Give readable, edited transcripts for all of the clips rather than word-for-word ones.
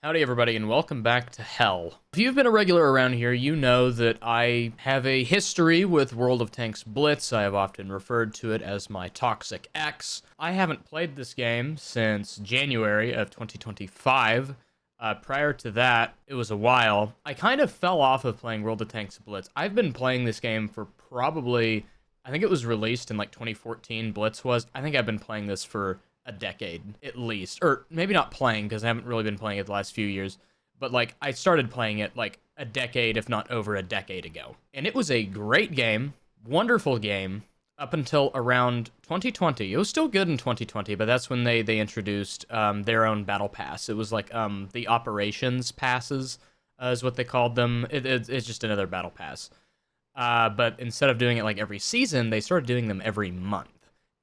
Howdy everybody and welcome back to Hell. If you've been a regular around here, you know that I have a history with World of Tanks Blitz. I have often referred to it as my Toxic X. I haven't played this game since January of 2025. Prior to that, it was a while. I kind of fell off of playing World of Tanks Blitz. I've been playing this game for probably, I think it was released in like 2014, Blitz was. I think I've been playing this for a decade at least, or maybe not playing because I haven't really been playing it the last few years, but like I started playing it like a decade, if not over a decade ago. And it was a great game, wonderful game up until around 2020. It was still good in 2020, but that's when they introduced their own battle pass. It was like the operations passes is what they called them. It's just another battle pass. But instead of doing it like every season, they started doing them every month.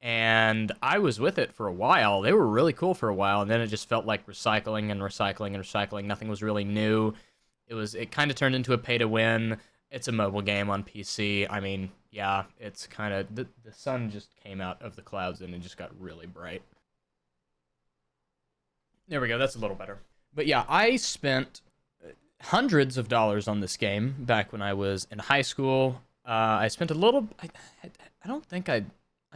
And I was with it for a while. They were really cool for a while, and then it just felt like recycling and recycling and recycling. Nothing was really new. It kind of turned into a pay-to-win. It's a mobile game on PC. I mean, yeah, it's kind of... The sun just came out of the clouds, and it just got really bright. There we go. That's a little better. But yeah, I spent hundreds of dollars on this game back when I was in high school. I spent a little... I don't think I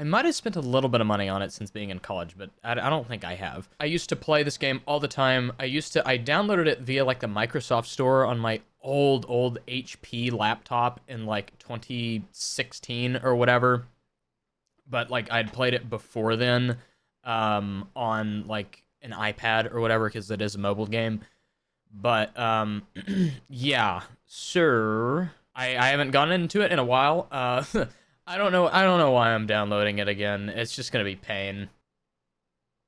might have spent a little bit of money on it since being in college, but I don't think I have. I used to play this game all the time. I downloaded it via like the Microsoft Store on my old HP laptop in like 2016 or whatever. But like I'd played it before then on like an iPad or whatever because it is a mobile game. But yeah, sir. I haven't gone into it in a while. I don't know why I'm downloading it again. It's just gonna be pain.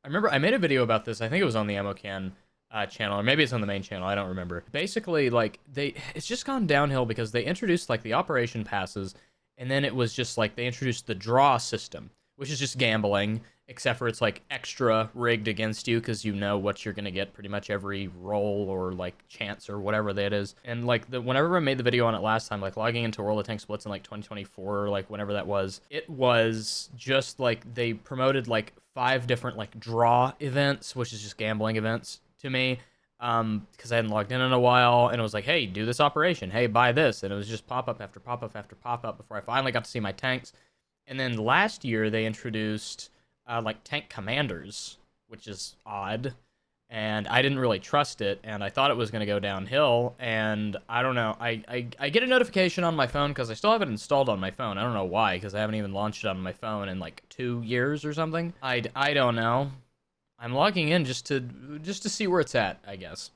I remember I made a video about this. I think it was on the AmmoCan channel, or maybe it's on the main channel. I don't remember. Basically, like it's just gone downhill because they introduced like the operation passes, and then it was just like they introduced the draw system, which is just gambling, except for it's like extra rigged against you because you know what you're gonna get pretty much every roll or like chance or whatever that is. And like whenever I made the video on it last time, like logging into World of Tanks Blitz in like 2024 or like whenever that was, it was just like they promoted like 5 different like draw events, which is just gambling events to me. Because I hadn't logged in a while, and it was like, hey, do this operation, hey, buy this, and it was just pop-up after pop-up after pop-up before I finally got to see my tanks. And then last year they introduced like tank commanders, which is odd, and I didn't really trust it, and I thought it was going to go downhill, and I don't know. I get a notification on my phone because I still have it installed on my phone. I don't know why, because I haven't even launched it on my phone in like 2 years or something. I don't know. I'm logging in just to see where it's at, I guess.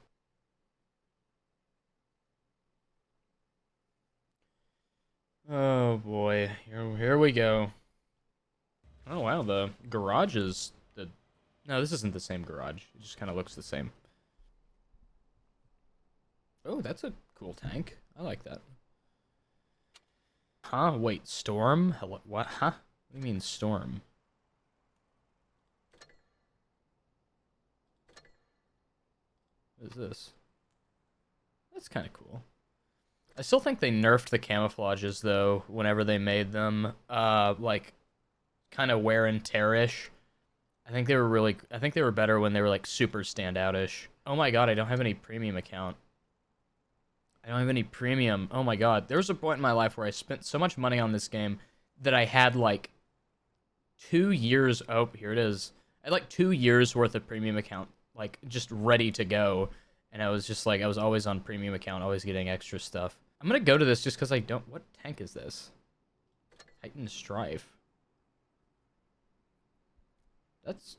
Oh boy, here we go. Oh wow, the garage is the... No, this isn't the same garage. It just kind of looks the same. Oh, that's a cool tank. I like that. Huh? Wait, Storm? Hello? What? Huh? What do you mean Storm? What is this? That's kind of cool. I still think they nerfed the camouflages though whenever they made them like kind of wear and tear-ish. I think they were better when they were like super standout-ish. Oh my god, I don't have any premium account. I don't have any premium. Oh my god. There was a point in my life where I spent so much money on this game that I had like 2 years, oh, here it is. I had like 2 years worth of premium account, like just ready to go. And I was just like, I was always on premium account, always getting extra stuff. I'm gonna go to this just because I don't... What tank is this? Titan Strife. That's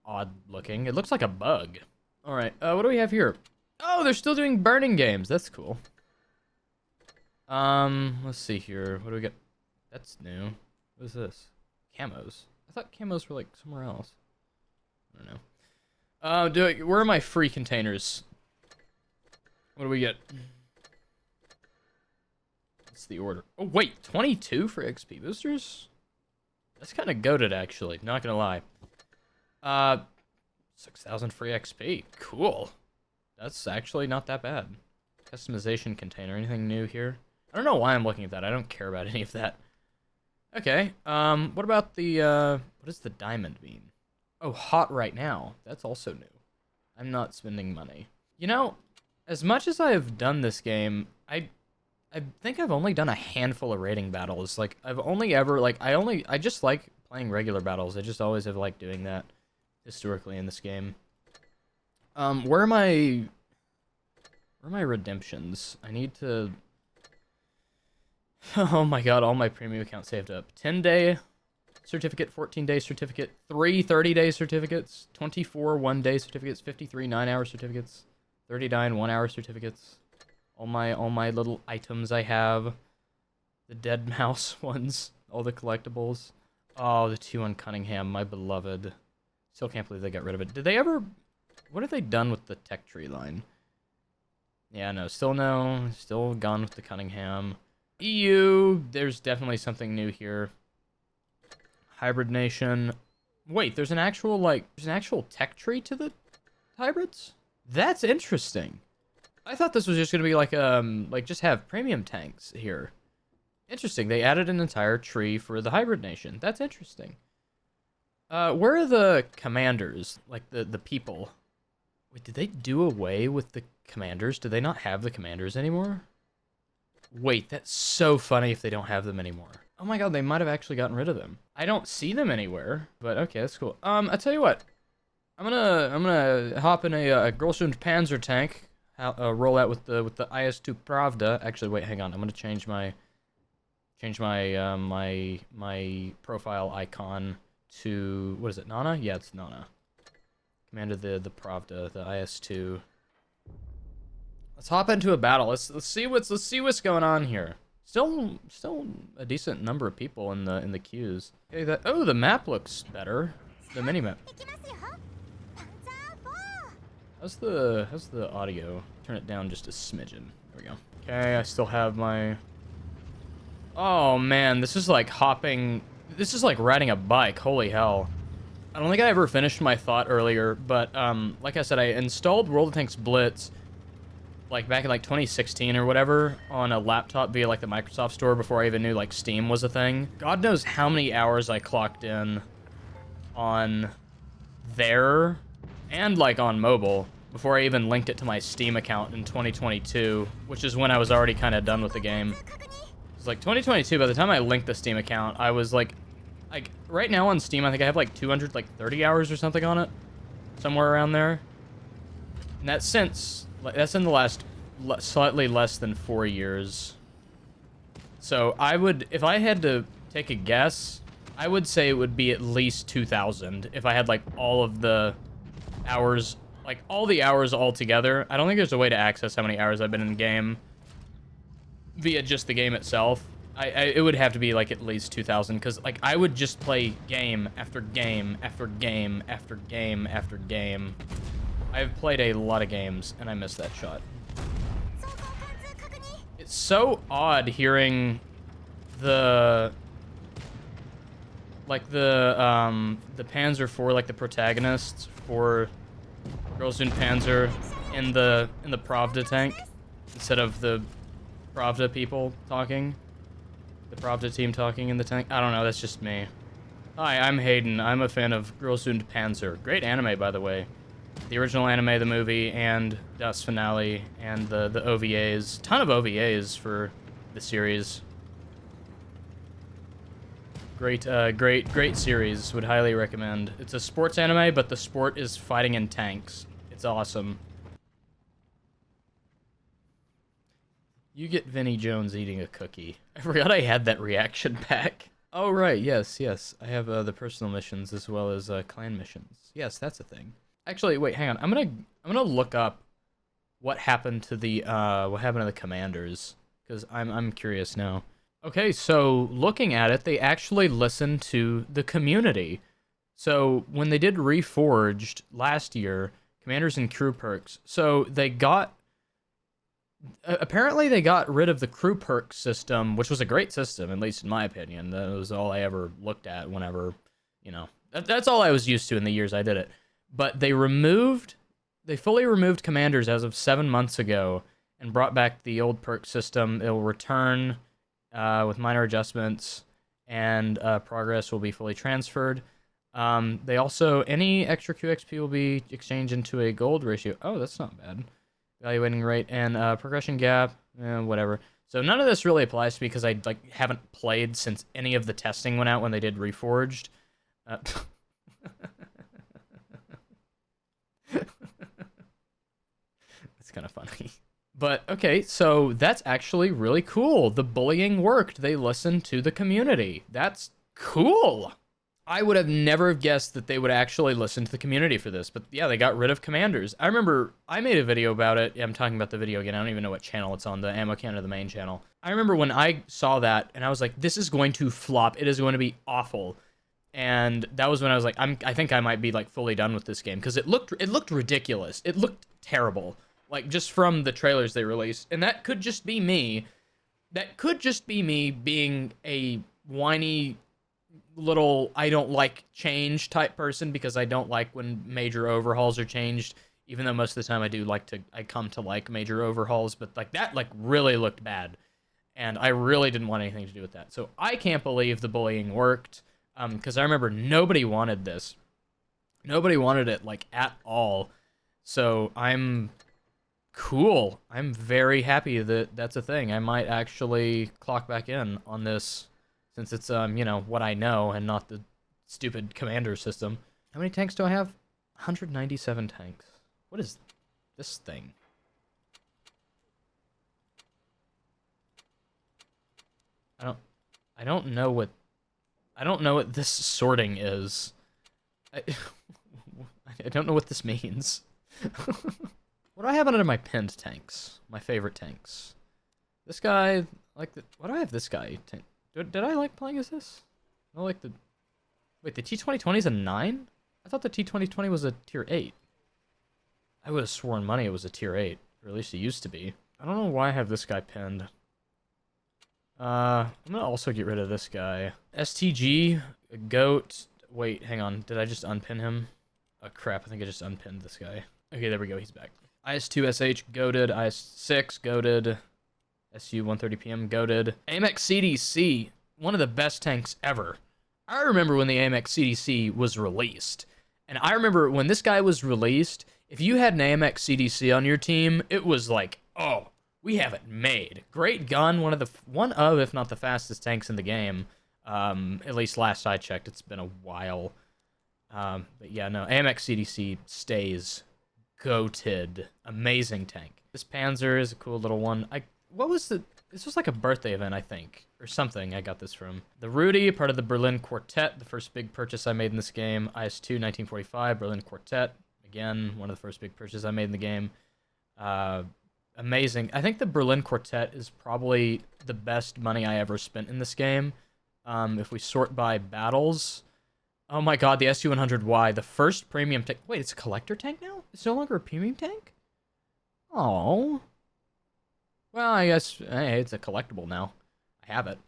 odd looking. It looks like a bug. Alright, what do we have here? Oh, they're still doing burning games. That's cool. Let's see here. What do we got? That's new. What is this? Camos. I thought camos were like somewhere else. I don't know. Where are my free containers? What do we get? What's the order? Oh, wait, 22 for XP boosters? That's kind of goated, actually. Not gonna lie. 6,000 free XP. Cool. That's actually not that bad. Customization container. Anything new here? I don't know why I'm looking at that. I don't care about any of that. Okay. What about the, what does the diamond mean? Oh, hot right now. That's also new. I'm not spending money. You know, as much as I have done this game, I think I've only done a handful of raiding battles. Like, I've only ever, like, I just like playing regular battles. I just always have liked doing that historically in this game. Where are my redemptions? I need to... Oh my god, all my premium accounts saved up. 10-day certificate, 14-day certificate, 3 30-day certificates, 24 1-day certificates, 53 9-hour certificates, 39 1-hour certificates. All my little items I have. The dead mouse ones, all the collectibles. Oh, the 2 on Cunningham, my beloved. Still can't believe they got rid of it. Did they ever... What have they done with the tech tree line? Yeah, no. Still gone with the Cunningham. EU, there's definitely something new here. Hybrid Nation. Wait, there's an actual tech tree to the hybrids? That's interesting. I thought this was just gonna be like just have premium tanks here. Interesting. They added an entire tree for the Hybrid Nation. That's interesting. Where are the commanders? Like the people? Wait, did they do away with the commanders? Do they not have the commanders anymore? Wait, that's so funny if they don't have them anymore. Oh my god, they might have actually gotten rid of them. I don't see them anywhere, but okay, that's cool. I tell you what. I'm gonna hop in a Grolsund Panzer tank. Roll out with the IS-2 Pravda. Actually, wait, hang on. I'm gonna change my my profile icon to, what is it, Nana? Yeah, it's Nana. Commanded the Pravda, the IS-2. Let's hop into a battle. Let's see what's going on here. Still a decent number of people in the queues. Okay, the map looks better. The mini map. How's the audio? Turn it down just a smidgen. There we go. Okay, I still have my... Oh man, this is like hopping... This is like riding a bike, holy hell. I don't think I ever finished my thought earlier, but like I said, I installed World of Tanks Blitz like back in like 2016 or whatever on a laptop via like the Microsoft Store before I even knew like Steam was a thing. God knows how many hours I clocked in on there and like on mobile before I even linked it to my Steam account in 2022, which is when I was already kind of done with the game. It's like 2022, by the time I linked the Steam account, I was like right now on Steam, I think I have like 230 hours or something on it, somewhere around there. And that's in the last slightly less than 4 years. So I would, if I had to take a guess, I would say it would be at least 2,000 if I had like all of the hours, like all the hours all together. I don't think there's a way to access how many hours I've been in the game via just the game itself. It would have to be like at least 2,000, because like I would just play game after game after game after game after game. I've played a lot of games and I missed that shot. It's so odd hearing the Panzer IV, like the protagonists for Grolsund Panzer in the Pravda tank instead of the Pravda people talking. The Pravda team talking in the tank. I don't know, that's just me. Hi, I'm Hayden. I'm a fan of Grolsund Panzer. Great anime, by the way. The original anime, the movie, and Das Finale, and the OVAs. Ton of OVAs for the series. Great series. Would highly recommend. It's a sports anime, but the sport is fighting in tanks. It's awesome. You get Vinnie Jones eating a cookie. I forgot I had that reaction pack. Oh, right. Yes. I have the personal missions as well as clan missions. Yes, that's a thing. Actually, wait, hang on. I'm gonna look up what happened to the commanders, because I'm curious now. Okay, so looking at it, they actually listened to the community. So when they did Reforged last year, commanders and crew perks. So they got apparently they got rid of the crew perk system, which was a great system, at least in my opinion. That was all I ever looked at whenever, you know, that's all I was used to in the years I did it. But they fully removed commanders as of 7 months ago and brought back the old perk system. It will return with minor adjustments, and progress will be fully transferred. They also, any extra QXP will be exchanged into a gold ratio. Oh, that's not bad. Evaluating rate and progression gap, whatever. So none of this really applies to me because I haven't played since any of the testing went out when they did Reforged. It's kind of funny. But, okay, so that's actually really cool. The bullying worked. They listened to the community. That's cool. I would have never guessed that they would actually listen to the community for this. But, yeah, they got rid of commanders. I remember I made a video about it. Yeah, I'm talking about the video again. I don't even know what channel it's on, the AmmoCan or the main channel. I remember when I saw that, and I was like, this is going to flop. It is going to be awful. And that was when I was like, I think I might be, like, fully done with this game. Because it looked ridiculous. It looked terrible. Like, just from the trailers they released. And that could just be me. That could just be me being a whiny little I don't like change type person, because I don't like when major overhauls are changed. Even though most of the time I come to like major overhauls. But, like, that, like, really looked bad. And I really didn't want anything to do with that. So I can't believe the bullying worked. Because I remember nobody wanted this. Nobody wanted it, like, at all. So I'm cool. I'm very happy that that's a thing. I might actually clock back in on this, since it's, you know, what I know and not the stupid commander system. How many tanks do I have? 197 tanks. What is this thing? I don't know what this sorting is. I don't know what this means. What do I have under my pinned tanks? My favorite tanks. This guy, like the... What do I have this guy? Did I like playing as this? I like the... Wait, the T-2020 is a 9? I thought the T-2020 was a tier 8. I would have sworn money it was a tier 8. Or at least it used to be. I don't know why I have this guy pinned. I'm gonna also get rid of this guy. STG, Goat... Wait, hang on. Did I just unpin him? Oh, crap. I think I just unpinned this guy. Okay, there we go. He's back. IS-2SH, goated. IS-6, goated. SU-130PM, goated. AMX CDC, one of the best tanks ever. I remember when the AMX CDC was released. And I remember when this guy was released, if you had an AMX CDC on your team, it was like, oh, we have it made. Great gun, one of, if not the fastest tanks in the game. At least last I checked, it's been a while. But yeah, no, AMX CDC stays goated. Amazing tank. This Panzer is a cool little one. This was like a birthday event, I think, or something I got this from. The Rudy, part of the Berlin Quartet, the first big purchase I made in this game. IS-2, 1945, Berlin Quartet. Again, one of the first big purchases I made in the game. Amazing. I think the Berlin Quartet is probably the best money I ever spent in this game. If we sort by battles. Oh my god, the SU-100Y, the first premium tank. Wait, it's a collector tank now? It's no longer a premium tank? Oh. Well, I guess, hey, it's a collectible now. I have it.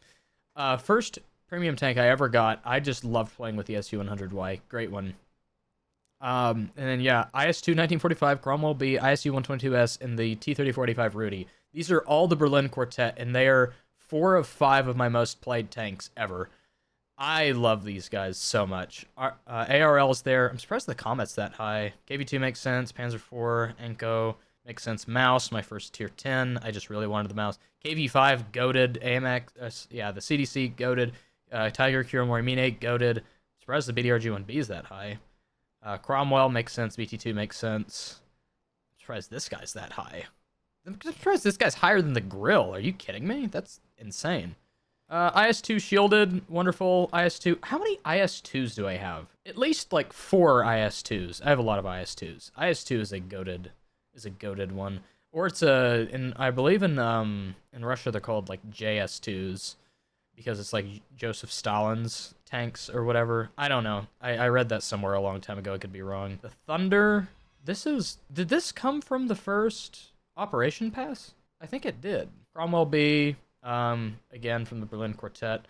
First premium tank I ever got. I just loved playing with the SU-100Y. Great one. And then, yeah, IS-2 1945, Cromwell B, ISU-122S, and the T-3485 Rudy. These are all the Berlin Quartet, and they are 4 of 5 of my most played tanks ever. I love these guys so much. ARL is there. I'm surprised the Comet's that high. KV-2 makes sense. Panzer IV, Enko makes sense. Mouse, my first tier 10. I just really wanted the mouse. KV-5, goated. AMX, yeah, the CDC, goated. Tiger, Kuromorimine, goated. Surprised the BDRG-1B is that high. Cromwell makes sense. BT-2 makes sense. I'm surprised this guy's that high. I'm surprised this guy's higher than the grill. Are you kidding me? That's insane. IS-2 shielded, wonderful. IS-2, how many IS-2s do I have? At least like 4 IS-2s. I have a lot of IS-2s. IS-2 is a goated one, or it's I believe in Russia they're called like JS-2s because it's like Joseph Stalin's tanks or whatever. I don't know. I read that somewhere a long time ago. I could be wrong. The Thunder. Did this come from the first Operation Pass? I think it did. Cromwell B. Again, from the Berlin Quartet.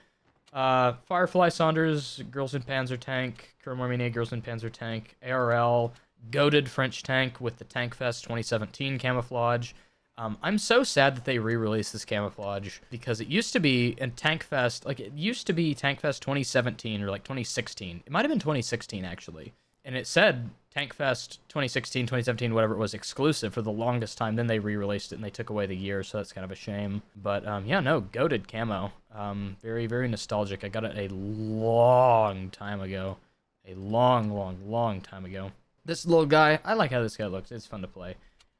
Firefly Saunders, Girls in Panzer tank. Kuromorimine, Girls in Panzer tank. ARL, goated French tank with the Tank Fest 2017 camouflage. I'm so sad that they re-released this camouflage because it used to be in Tank Fest, like it used to be Tank Fest 2017 or like 2016. It might have been 2016 actually. And it said Tank Fest 2016, 2017, whatever it was, exclusive for the longest time. Then they re-released it and they took away the year, so that's kind of a shame. But yeah, no, goated camo. Very, very nostalgic. I got it a long time ago. A long, long, long time ago. This little guy, I like how this guy looks. It's fun to play.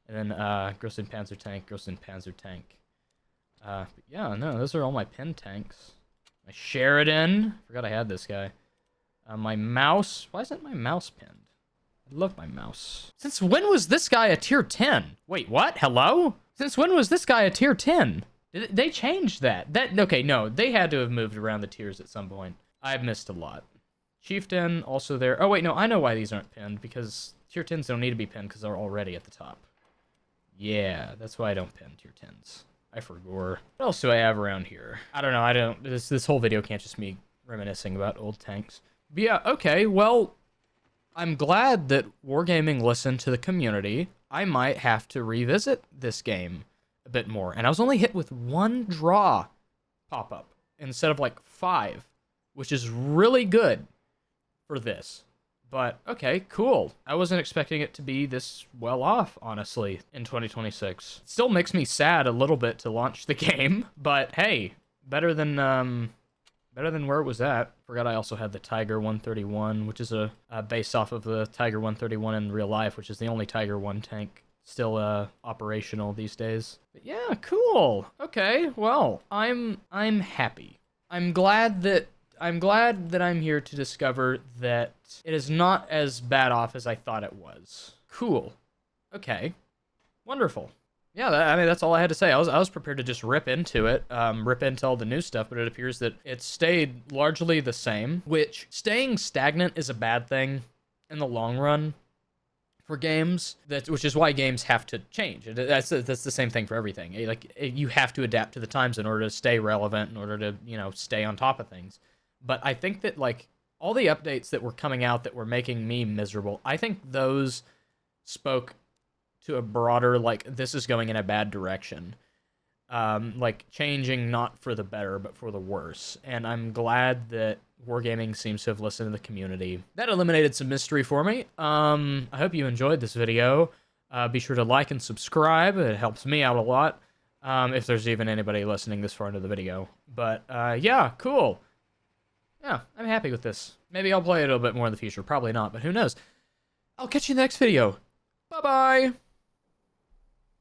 And then Grossen Panzer Tank, Grossen Panzer Tank. But yeah, no, those are all my pin tanks. My Sheridan, forgot I had this guy. My mouse, why isn't my mouse pinned? I love my mouse. Since when was this guy a tier 10? Wait, what? Hello? Since when was this guy a tier 10? They changed that. Okay, no, they had to have moved around the tiers at some point. I've missed a lot. Chieftain, also there. Oh wait, no, I know why these aren't pinned, because tier 10s don't need to be pinned because they're already at the top. Yeah, that's why I don't pin tier 10s. I forgot. What else do I have around here? I don't know. This whole video can't just me reminiscing about old tanks. But yeah, okay, well, I'm glad that Wargaming listened to the community. I might have to revisit this game a bit more. And I was only hit with 1 draw pop-up instead of like 5, which is really good for this. But, okay, cool. I wasn't expecting it to be this well off, honestly, in 2026. It still makes me sad a little bit to launch the game, but hey, better than where it was at. Forgot I also had the Tiger 131, which is a based off of the Tiger 131 in real life, which is the only Tiger 1 tank still operational these days. But yeah, cool. Okay, well, I'm happy. I'm glad that I'm here to discover that it is not as bad off as I thought it was. Cool. Okay. Wonderful. Yeah, I mean, that's all I had to say. I was prepared to just rip into it, rip into all the new stuff, but it appears that it stayed largely the same, which staying stagnant is a bad thing in the long run for games, which is why games have to change. That's the same thing for everything. Like, you have to adapt to the times in order to stay relevant, in order to, stay on top of things. But I think that, like, all the updates that were coming out that were making me miserable, I think those spoke to a broader, like, this is going in a bad direction. Like, changing not for the better, but for the worse. And I'm glad that Wargaming seems to have listened to the community. That eliminated some mystery for me. I hope you enjoyed this video. Be sure to like and subscribe. It helps me out a lot, if there's even anybody listening this far into the video. But, yeah, cool. Yeah, I'm happy with this. Maybe I'll play it a little bit more in the future. Probably not, but who knows. I'll catch you in the next video. Bye-bye!